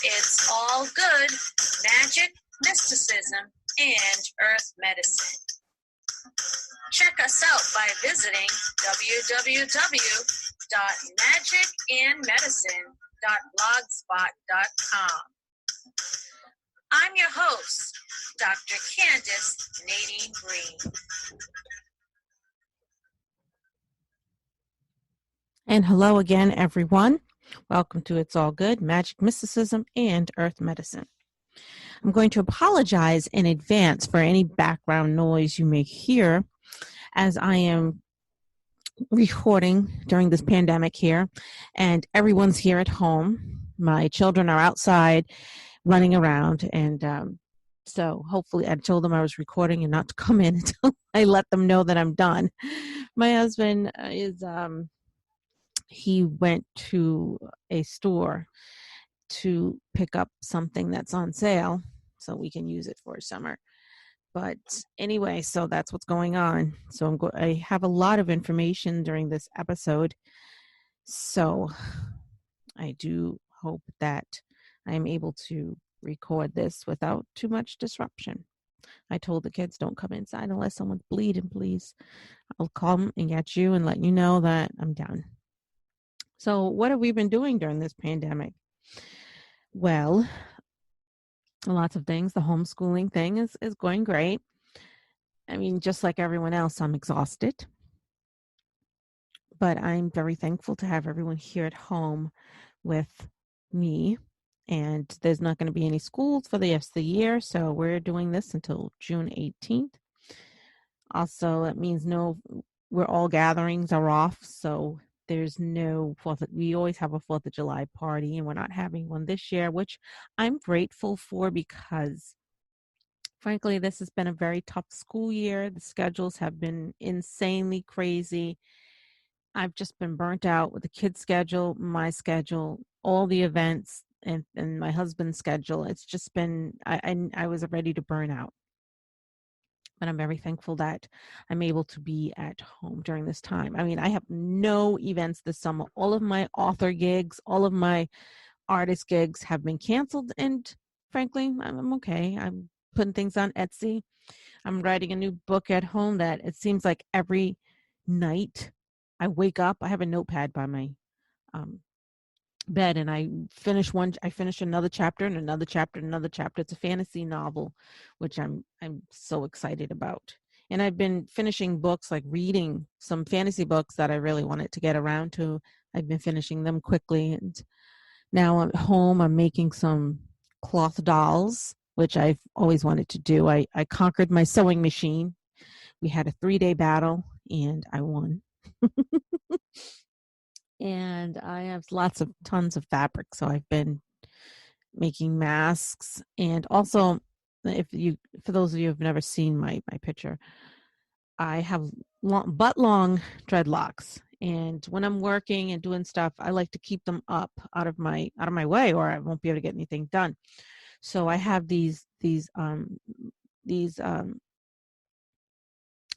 It's all good, magic, mysticism, and earth medicine. Check us out by visiting www.magicandmedicine.blogspot.com. I'm your host, Dr. Candace Nadine Green. And hello again, everyone. Welcome to It's All Good, Magic, Mysticism, and Earth Medicine. I'm going to apologize in advance for any background noise you may hear as I am recording during this pandemic here, and everyone's here at home. My children are outside running around, and so hopefully I told them I was recording and not to come in until I let them know that I'm done. My husband he went to a store to pick up something that's on sale so we can use it for summer. But anyway, so that's what's going on. So I have a lot of information during this episode. So I do hope that I'm able to record this without too much disruption. I told the kids, don't come inside unless someone's bleeding, please. I'll come and get you and let you know that I'm done. So what have we been doing during this pandemic? Well, lots of things. The homeschooling thing is going great. I mean, just like everyone else, I'm exhausted. But I'm very thankful to have everyone here at home with me. And there's not going to be any schools for the rest of the year. So we're doing this until June 18th. Also, that means we're all gatherings are off. So there's no we always have a 4th of July party, and we're not having one this year, which I'm grateful for because, frankly, this has been a very tough school year. The schedules have been insanely crazy. I've just been burnt out with the kids' schedule, my schedule, all the events, and my husband's schedule. It's just been, I was ready to burn out. But I'm very thankful that I'm able to be at home during this time. I mean, I have no events this summer. All of my author gigs, all of my artist gigs have been canceled. And frankly, I'm okay. I'm putting things on Etsy. I'm writing a new book at home that it seems like every night I wake up, I have a notepad by my bed, and I finish another chapter and another chapter and another chapter. It's a fantasy novel, which I'm so excited about. And I've been finishing books, like reading some fantasy books that I really wanted to get around to. I've been finishing them quickly, and now I'm home. I'm making some cloth dolls, which I've always wanted to do. I conquered my sewing machine. We had a 3-day battle, and I won. And I have tons of fabric. So I've been making masks. And also, for those of you who've never seen my picture, I have long dreadlocks. And when I'm working and doing stuff, I like to keep them up out of my way, or I won't be able to get anything done. So I have these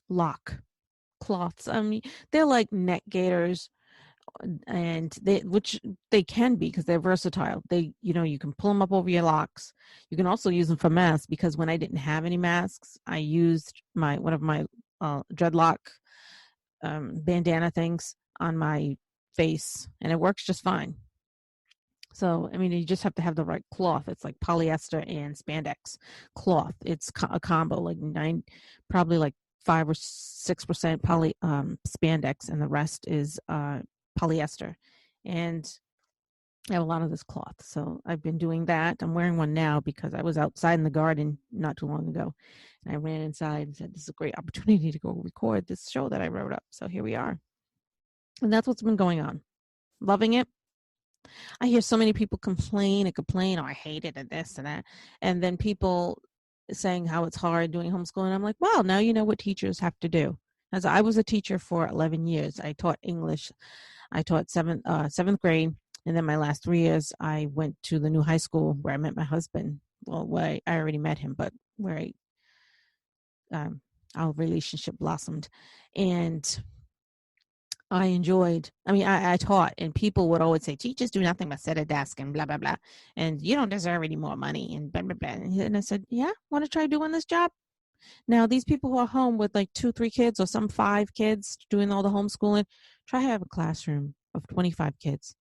lock cloths. They're like neck gaiters, and which they can be because they're versatile. You can pull them up over your locks. You can also use them for masks, because when I didn't have any masks, I used one of my dreadlock bandana things on my face, and it works just fine. So, I mean, you just have to have the right cloth. It's like polyester and spandex cloth. It's a combo, probably like 5 or 6% spandex, and the rest is polyester. And I have a lot of this cloth. So I've been doing that. I'm wearing one now because I was outside in the garden not too long ago. And I ran inside and said, this is a great opportunity to go record this show that I wrote up. So here we are. And that's what's been going on. Loving it. I hear so many people complain, oh, I hate it and this and that. And then people saying how it's hard doing homeschooling. I'm like, well, now you know what teachers have to do. As I was a teacher for 11 years, I taught English. I taught seventh grade. And then my last 3 years, I went to the new high school where I met my husband. Well, where I already met him, but where our relationship blossomed. And I taught, and people would always say, teachers do nothing but sit at a desk and blah, blah, blah. And you don't deserve any more money and blah, blah, blah. And I said, yeah, want to try doing this job? Now, these people who are home with like 2, 3 kids or some 5 kids doing all the homeschooling, try to have a classroom of 25 kids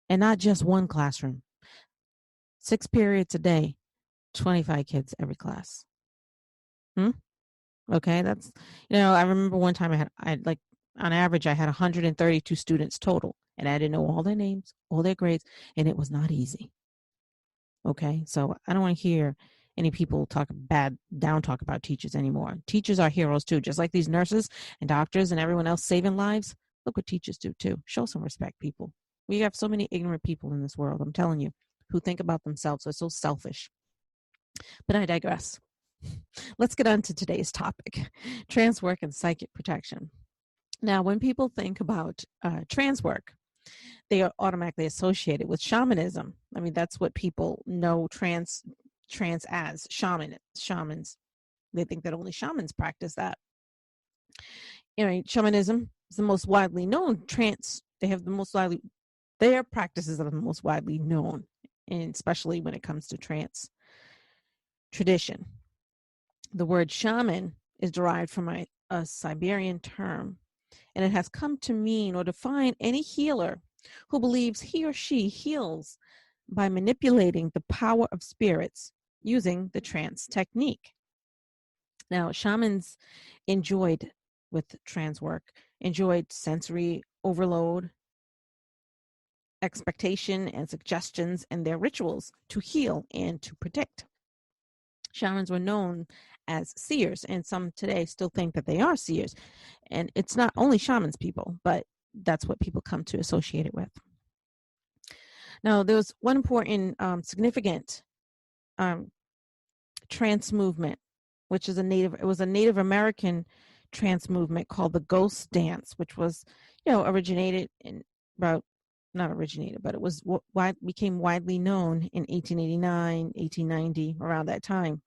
and not just one classroom. 6 periods a day, 25 kids every class. Okay, that's, I remember one time I had like, on average, I had 132 students total, and I didn't know all their names, all their grades, and it was not easy. Okay, so I don't want to hear any people talk about teachers anymore. Teachers are heroes too, just like these nurses and doctors and everyone else saving lives. Look what teachers do too. Show some respect, people. We have so many ignorant people in this world, I'm telling you, who think about themselves. They're so selfish. But I digress. Let's get on to today's topic, trance work and psychic protection. Now, when people think about trance work, they are automatically associated with shamanism. I mean, that's what people know trance as, shamans. They think that only shamans practice that. Shamanism is the most widely known trance. Their practices are the most widely known, and especially when it comes to trance tradition. The word shaman is derived from a Siberian term, and it has come to mean or define any healer who believes he or she heals by manipulating the power of spirits using the trance technique. Now, shamans with trance work, enjoyed sensory overload, expectation, and suggestions in their rituals to heal and to predict. Shamans were known as seers, and some today still think that they are seers. And it's not only shamans, people, but that's what people come to associate it with. Now, there's one important significant trance movement, which is a Native American trance movement called the ghost dance, which was, originated in about, not originated, but it was became widely known in 1889, 1890, around that time.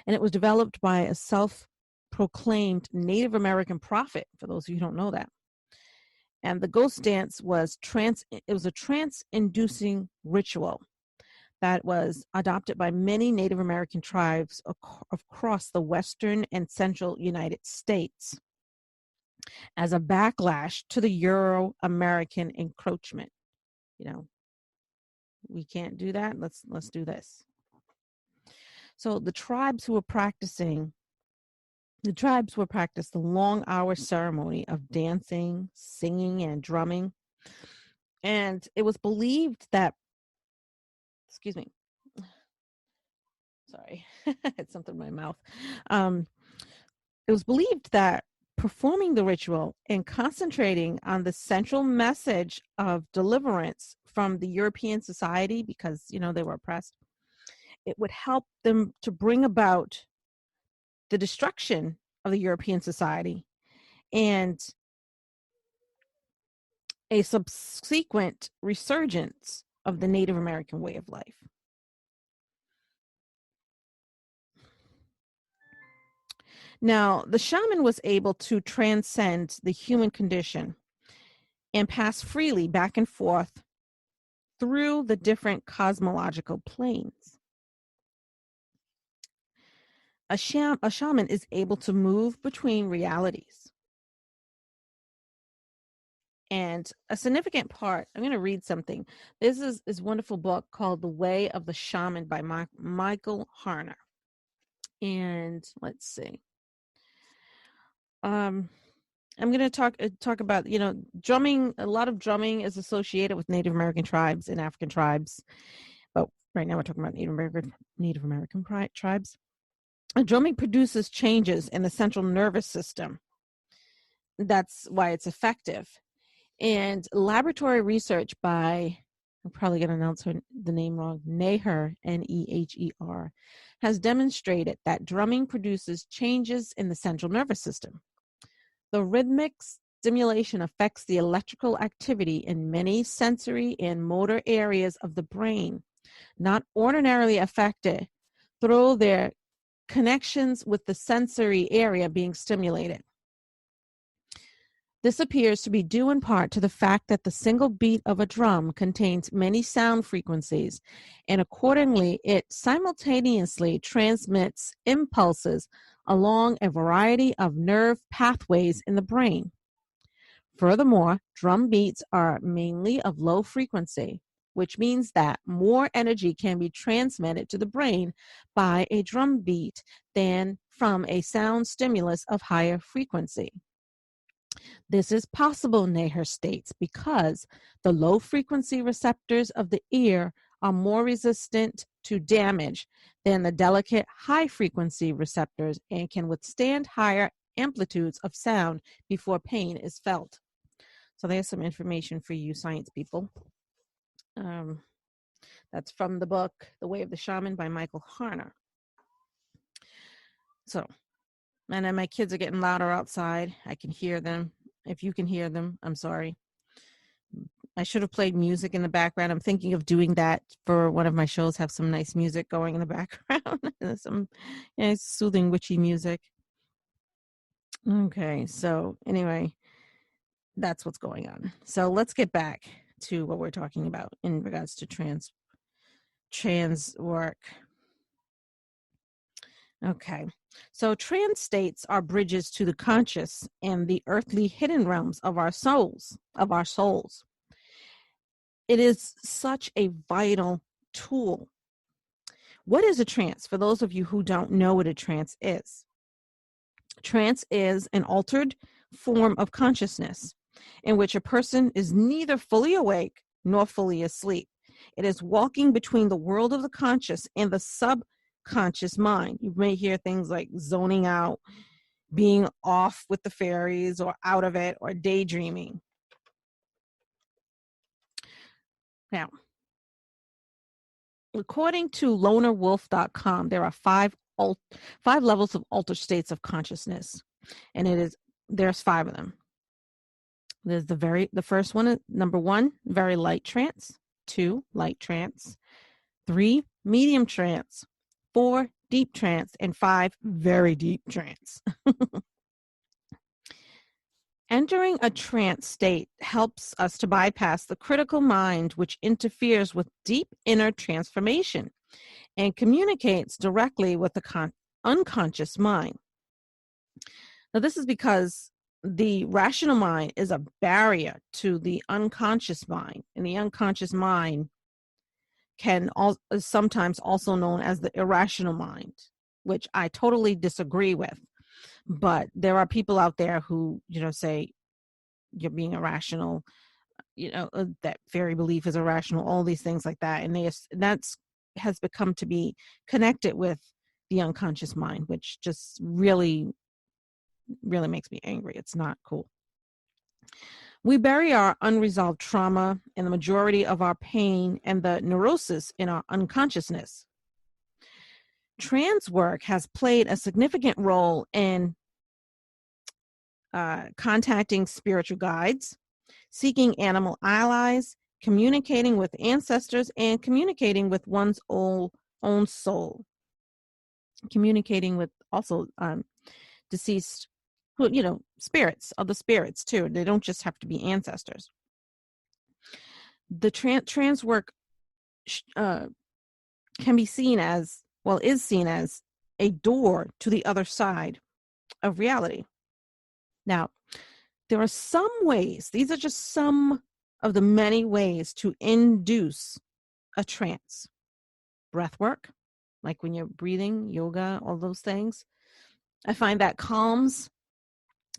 And it was developed by a self-proclaimed Native American prophet, for those of you who don't know that. And the ghost dance was a trance-inducing ritual that was adopted by many Native American tribes across the western and central United States as a backlash to the Euro-American encroachment. We can't do that. Let's do this. So the tribes practiced the long-hour ceremony of dancing, singing, and drumming. And it was believed that, excuse me, sorry, I had something in my mouth. It was believed that performing the ritual and concentrating on the central message of deliverance from the European society, because, they were oppressed, it would help them to bring about the destruction of the European society and a subsequent resurgence of the Native American way of life. Now, the shaman was able to transcend the human condition and pass freely back and forth through the different cosmological planes. A shaman is able to move between realities. And a significant part, I'm going to read something. This is this wonderful book called The Way of the Shaman by Michael Harner. And let's see. I'm going to talk about, drumming. A lot of drumming is associated with Native American tribes and African tribes. But right now we're talking about Native American tribes. Drumming produces changes in the central nervous system. That's why it's effective. And laboratory research by, I'm probably going to announce the name wrong, Neher, Neher, has demonstrated that drumming produces changes in the central nervous system. The rhythmic stimulation affects the electrical activity in many sensory and motor areas of the brain, not ordinarily affected through their connections with the sensory area being stimulated. This appears to be due in part to the fact that the single beat of a drum contains many sound frequencies, and accordingly, it simultaneously transmits impulses along a variety of nerve pathways in the brain. Furthermore, drum beats are mainly of low frequency, which means that more energy can be transmitted to the brain by a drum beat than from a sound stimulus of higher frequency. This is possible, Neher states, because the low frequency receptors of the ear are more resistant to damage than the delicate high frequency receptors and can withstand higher amplitudes of sound before pain is felt. So there's some information for you science people. That's from the book The Way of the Shaman by Michael Harner. So, and then my kids are getting louder outside. I can hear them. If you can hear them, I'm sorry. I should have played music in the background. I'm thinking of doing that for one of my shows, have some nice music going in the background. Some nice soothing witchy music. Okay, so anyway, that's what's going on. So let's get back to what we're talking about in regards to trance work. Okay, so trance states are bridges to the conscious and the earthly hidden realms of our souls. It is such a vital tool. What is a trance? For those of you who don't know what a trance is an altered form of consciousness in which a person is neither fully awake nor fully asleep. It is walking between the world of the conscious and the subconscious mind. You may hear things like zoning out, being off with the fairies, or out of it, or daydreaming. Now, according to lonerwolf.com, there are five levels of altered states of consciousness, and there's 5 of them. There's the first one, number 1, very light trance. 2, light trance. 3, medium trance. 4, deep trance, and 5, very deep trance. Entering a trance state helps us to bypass the critical mind, which interferes with deep inner transformation and communicates directly with the unconscious mind. Now, this is because the rational mind is a barrier to the unconscious mind, and the unconscious mind is sometimes also known as the irrational mind, which I totally disagree with. But there are people out there who, say you're being irrational, that fairy belief is irrational, all these things like that. And that's has become to be connected with the unconscious mind, which just really, really makes me angry. It's not cool. We bury our unresolved trauma and the majority of our pain and the neurosis in our unconsciousness. Trance work has played a significant role in contacting spiritual guides, seeking animal allies, communicating with ancestors, and communicating with one's own soul. Communicating with also deceased, spirits, other spirits too. They don't just have to be ancestors. The trance work can be seen as, is seen as a door to the other side of reality. Now, there are some ways, these are just some of the many ways to induce a trance. Breath work, like when you're breathing, yoga, all those things. I find that calms,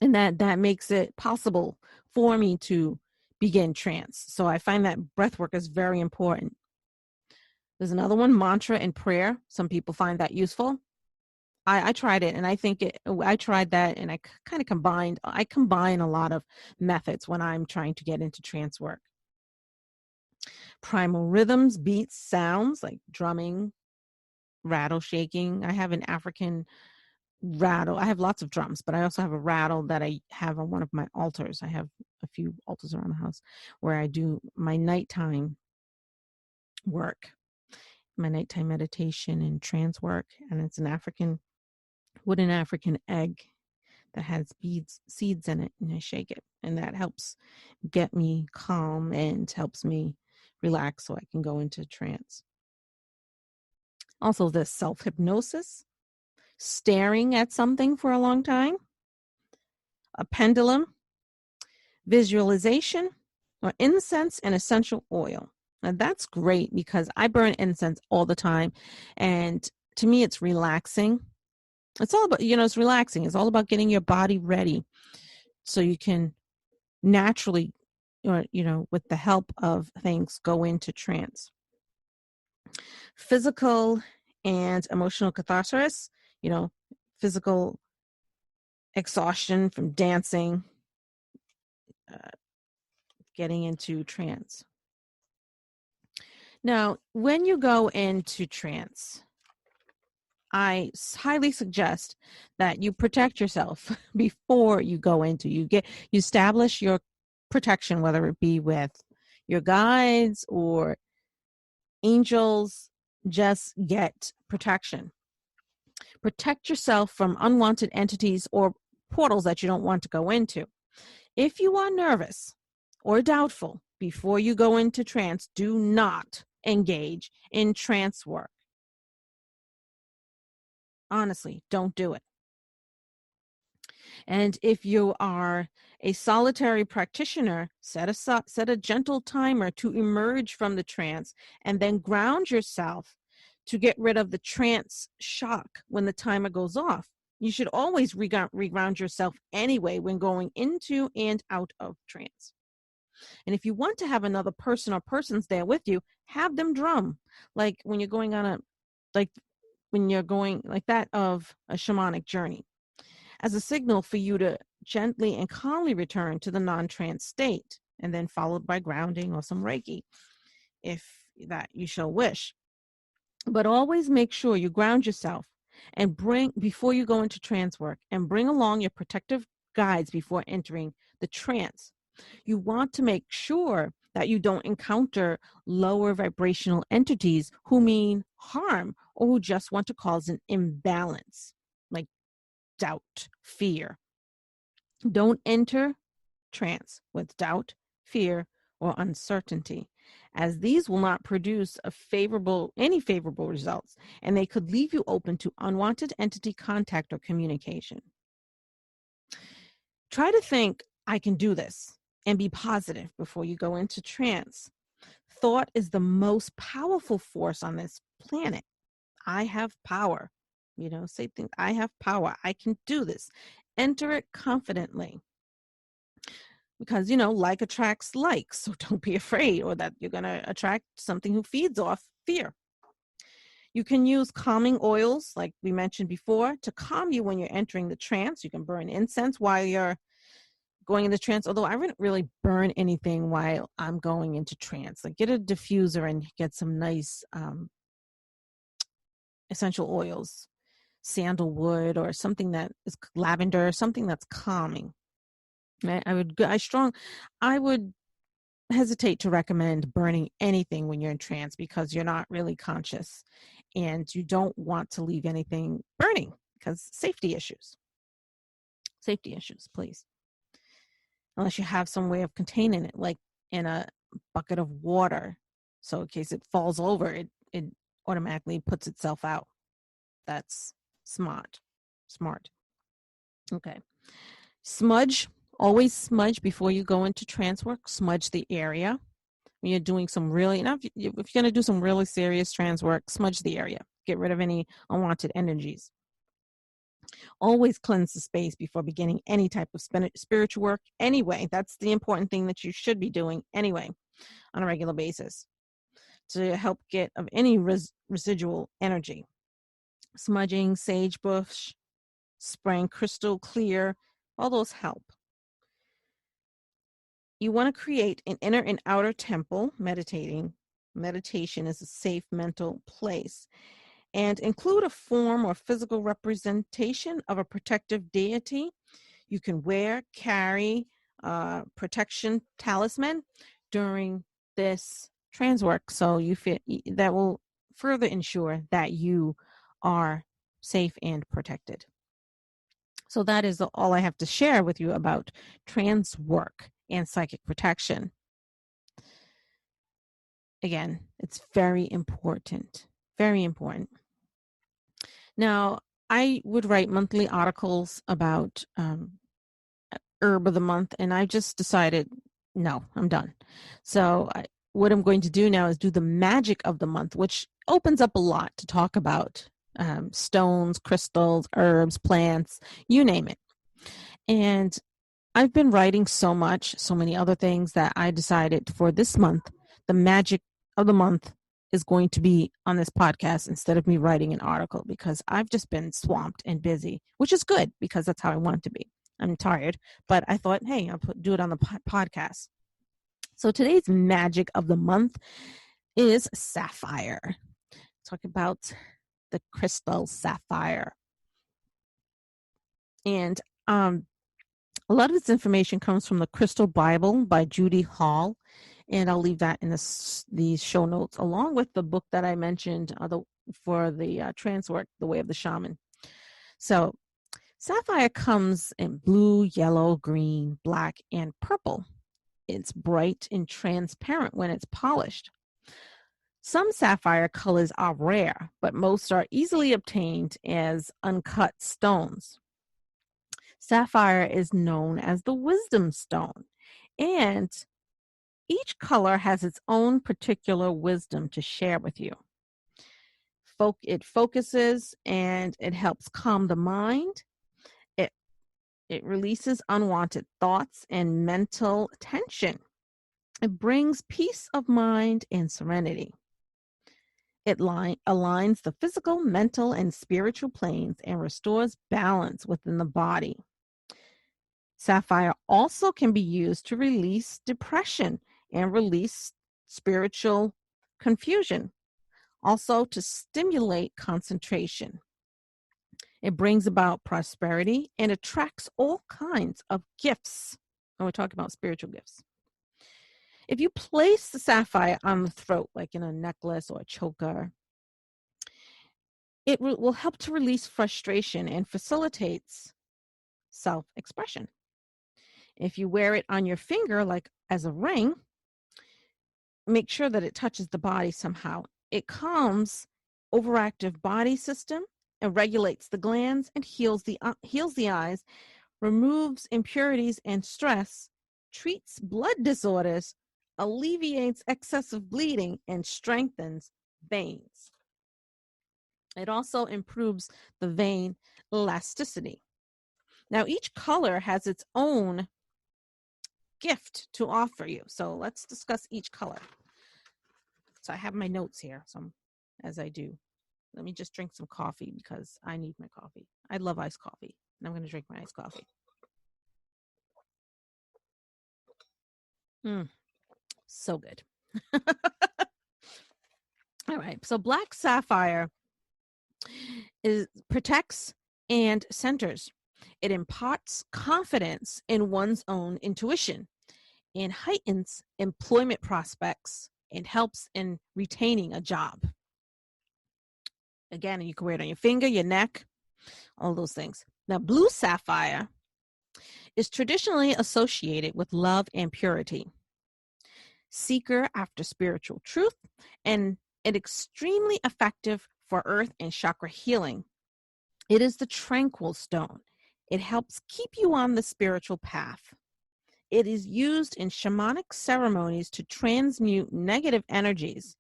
and that makes it possible for me to begin trance. So I find that breath work is very important. There's another one, mantra and prayer. Some people find that useful. I tried it, and I tried that, and I kind of combine a lot of methods when I'm trying to get into trance work. Primal rhythms, beats, sounds like drumming, rattle, shaking. I have an African rattle. I have lots of drums, but I also have a rattle that I have on one of my altars. I have a few altars around the house where I do my nighttime work, my nighttime meditation and trance work, and it's an wooden African egg that has seeds in it, and I shake it, and that helps get me calm and helps me relax so I can go into trance. Also, this self-hypnosis, staring at something for a long time, a pendulum, visualization, or incense and essential oil. Now that's great because I burn incense all the time, and to me it's relaxing. It's all about, it's relaxing. It's all about getting your body ready so you can naturally, or with the help of things, go into trance. Physical and emotional catharsis, physical exhaustion from dancing, getting into trance. Now, when you go into trance, I highly suggest that you protect yourself before you go into. You establish your protection, whether it be with your guides or angels. Just get protection. Protect yourself from unwanted entities or portals that you don't want to go into. If you are nervous or doubtful before you go into trance, do not engage in trance work. Honestly, don't do it. And if you are a solitary practitioner, set a gentle timer to emerge from the trance and then ground yourself to get rid of the trance shock when the timer goes off. You should always reground yourself anyway when going into and out of trance. And if you want to have another person or persons there with you, have them drum. Like when you're going on like that of a shamanic journey, as a signal for you to gently and calmly return to the non-trance state, and then followed by grounding or some Reiki, if that you shall wish. But always make sure you ground yourself and before you go into trance work, and bring along your protective guides before entering the trance. You want to make sure that you don't encounter lower vibrational entities who mean harm or who just want to cause an imbalance, like doubt, fear. Don't enter trance with doubt, fear, or uncertainty, as these will not produce any favorable results, and they could leave you open to unwanted entity contact or communication. Try to think, I can do this, and be positive before you go into trance. Thought is the most powerful force on this planet. I have power. Say things, I have power. I can do this. Enter it confidently. Because, like attracts like, so don't be afraid, or that you're going to attract something who feeds off fear. You can use calming oils, like we mentioned before, to calm you when you're entering the trance. You can burn incense while you're going into trance, although I wouldn't really burn anything while I'm going into trance. Like, get a diffuser and get some nice essential oils, sandalwood, or something that is lavender, something that's calming. I would hesitate to recommend burning anything when you're in trance, because you're not really conscious and you don't want to leave anything burning, because safety issues, please. Unless you have some way of containing it, like in a bucket of water, so in case it falls over, it automatically puts itself out. That's smart. Okay. Smudge. Always smudge before you go into trance work. Smudge the area. When you're doing some really, if you're going to do some really serious trance work, smudge the area. Get rid of any unwanted energies. Always cleanse the space before beginning any type of spiritual work anyway. That's the important thing that you should be doing anyway on a regular basis, to help get of any residual energy. Smudging, sagebush, spraying crystal clear, all those help. You want to create an inner and outer temple. Meditation is a safe mental place. And include a form or physical representation of a protective deity. You can carry protection talisman during this trance work, so you feel that will further ensure that you are safe and protected. So that is all I have to share with you about trance work and psychic protection. Again, it's very important. Very important. Now, I would write monthly articles about herb of the month, and I just decided, no, I'm done. So what I'm going to do now is do the magic of the month, which opens up a lot to talk about stones, crystals, herbs, plants, you name it. And I've been writing so many other things that I decided for this month, the magic of the month is going to be on this podcast instead of me writing an article, because I've just been swamped and busy, which is good because that's how I want it to be. I'm tired, but I thought, hey, I'll do it on the podcast. So today's magic of the month is sapphire. Talk about the crystal sapphire. And a lot of this information comes from the Crystal Bible by Judy Hall, and I'll leave that in the show notes, along with the book that I mentioned for the Trancework, The Way of the Shaman. So sapphire comes in blue, yellow, green, black, and purple. It's bright and transparent when it's polished. Some sapphire colors are rare, but most are easily obtained as uncut stones. Sapphire is known as the wisdom stone, and each color has its own particular wisdom to share with you. It focuses and it helps calm the mind. It releases unwanted thoughts and mental tension. It brings peace of mind and serenity. It aligns the physical, mental, and spiritual planes and restores balance within the body. Sapphire also can be used to release depression and release spiritual confusion, also to stimulate concentration. It brings about prosperity and attracts all kinds of gifts. And we're talking about spiritual gifts. If you place the sapphire on the throat, like in a necklace or a choker, it will help to release frustration and facilitates self-expression. If you wear it on your finger, like as a ring, make sure that it touches the body somehow. It calms overactive body system and regulates the glands and heals the eyes, removes impurities and stress, treats blood disorders, alleviates excessive bleeding, and strengthens veins. It also improves the vein elasticity. Now, each color has its own gift to offer you. So let's discuss each color. So I have my notes here, so as I do. Let me just drink some coffee because I need my coffee. I love iced coffee, and I'm going to drink my iced coffee. So good. All right, so black sapphire protects and centers. It imparts confidence in one's own intuition and heightens employment prospects and helps in retaining a job. Again, you can wear it on your finger, your neck, all those things. Now, blue sapphire is traditionally associated with love and purity. Seeker after spiritual truth, and it extremely effective for earth and chakra healing. It is the tranquil stone. It helps keep you on the spiritual path. It is used in shamanic ceremonies to transmute negative energies,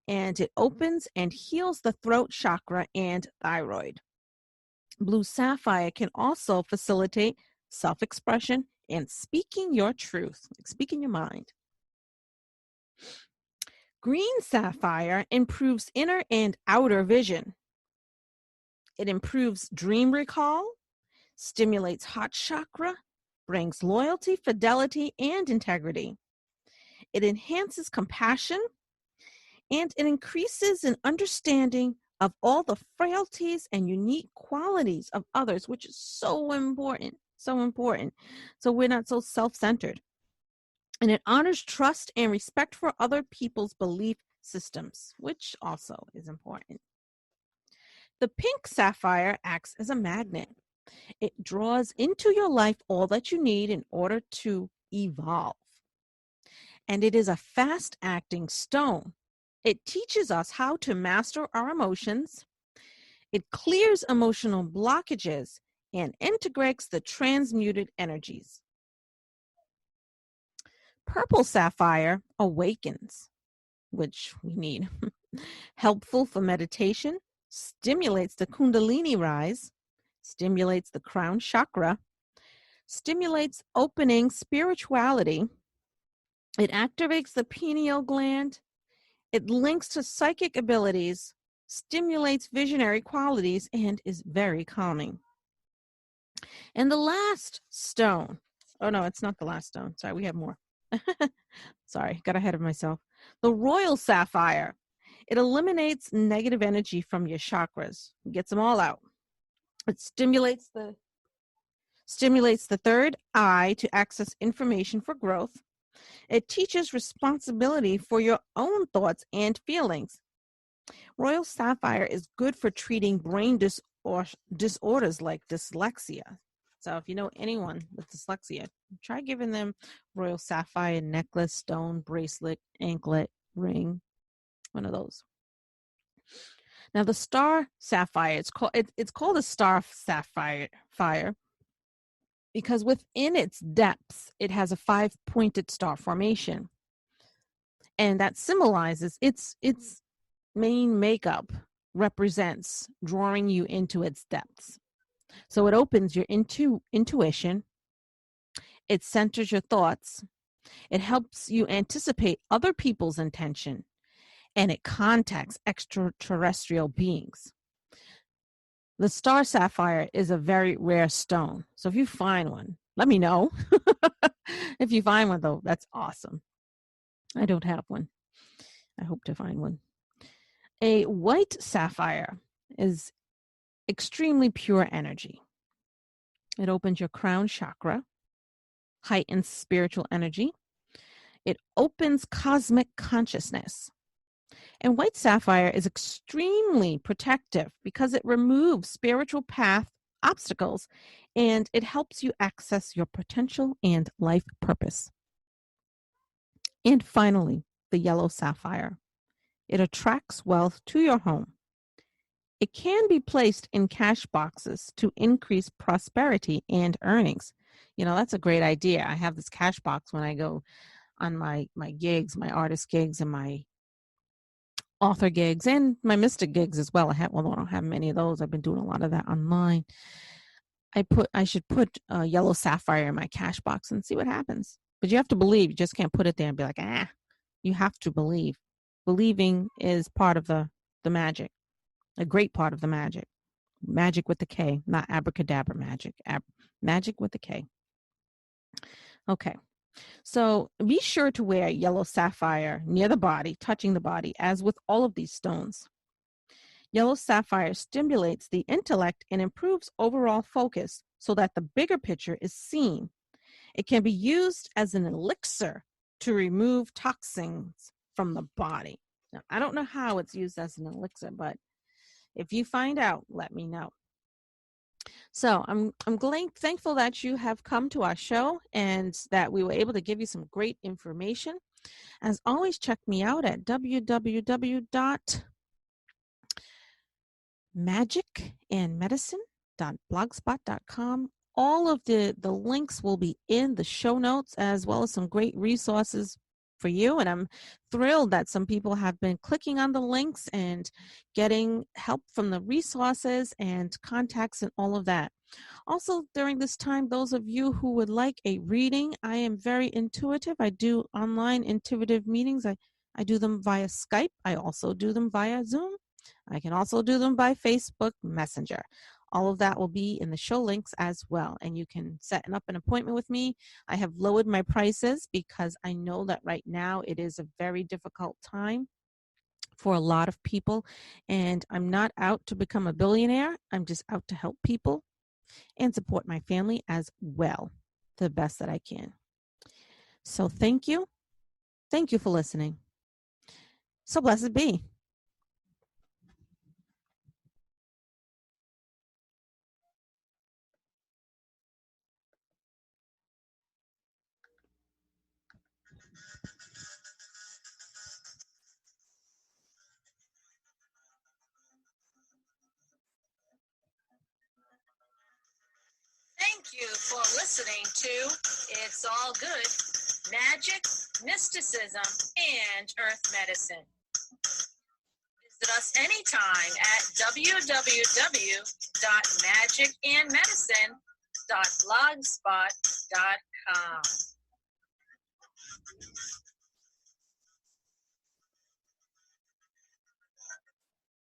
and it opens and heals the throat chakra and thyroid. Blue sapphire can also facilitate self-expression and speaking your truth, speaking your mind. Green sapphire improves inner and outer vision. It improves dream recall, stimulates heart chakra, brings loyalty, fidelity, and integrity. It enhances compassion, and it increases an understanding of all the frailties and unique qualities of others, which is so important, so important. So we're not so self-centered. And it honors trust and respect for other people's belief systems, which also is important. The pink sapphire acts as a magnet. It draws into your life all that you need in order to evolve. And it is a fast acting stone. It teaches us how to master our emotions. It clears emotional blockages and integrates the transmuted energies. Purple sapphire awakens, which we need. Helpful for meditation, stimulates the Kundalini rise, stimulates the crown chakra, stimulates opening spirituality. It activates the pineal gland. It links to psychic abilities, stimulates visionary qualities, and is very calming. And the last stone, oh no, it's not the last stone. Sorry, we have more. Sorry, got ahead of myself. The royal sapphire. It eliminates negative energy from your chakras, gets them all out. It stimulates the third eye to access information for growth. It teaches responsibility for your own thoughts and feelings. Royal sapphire is good for treating brain disorders like dyslexia. So if you know anyone with dyslexia, try giving them royal sapphire necklace, stone, bracelet, anklet, ring, one of those. Now the star sapphire, it's called a star sapphire because within its depths, it has a 5-pointed star formation. And that symbolizes its main makeup represents drawing you into its depths. So it opens your intuition. It centers your thoughts. It helps you anticipate other people's intention. And it contacts extraterrestrial beings. The star sapphire is a very rare stone. So if you find one, let me know. If you find one, though, that's awesome. I don't have one. I hope to find one. A white sapphire is extremely pure energy. It opens your crown chakra, heightens spiritual energy. It opens cosmic consciousness. And white sapphire is extremely protective because it removes spiritual path obstacles and it helps you access your potential and life purpose. And finally, the yellow sapphire. It attracts wealth to your home. It can be placed in cash boxes to increase prosperity and earnings. You know, that's a great idea. I have this cash box when I go on my gigs, my artist gigs and my author gigs and my mystic gigs as well. I don't have many of those. I've been doing a lot of that online. I should put a yellow sapphire in my cash box and see what happens. But you have to believe. You just can't put it there and be like, you have to believe. Believing is part of the magic, a great part of the magic. Magic with the K, not abracadabra magic. Magic with the K. Okay. So be sure to wear yellow sapphire near the body, touching the body, as with all of these stones. Yellow sapphire stimulates the intellect and improves overall focus so that the bigger picture is seen. It can be used as an elixir to remove toxins from the body. Now, I don't know how it's used as an elixir, but if you find out, let me know. So I'm thankful that you have come to our show and that we were able to give you some great information. As always, check me out at www.magickandmedicine.blogspot.com. All of the links will be in the show notes, as well as some great resources for you. And I'm thrilled that some people have been clicking on the links and getting help from the resources and contacts and all of that. Also, during this time, those of you who would like a reading, I am very intuitive. I do online intuitive meetings. I do them via Skype. I also do them via Zoom. I can also do them by Facebook Messenger. All of that will be in the show links as well. And you can set up an appointment with me. I have lowered my prices because I know that right now it is a very difficult time for a lot of people. And I'm not out to become a billionaire. I'm just out to help people and support my family as well, the best that I can. So thank you. Thank you for listening. So blessed be. Thank you for listening to It's All Good, Magic, Mysticism, and Earth Medicine. Visit us anytime at www.magicandmedicine.blogspot.com.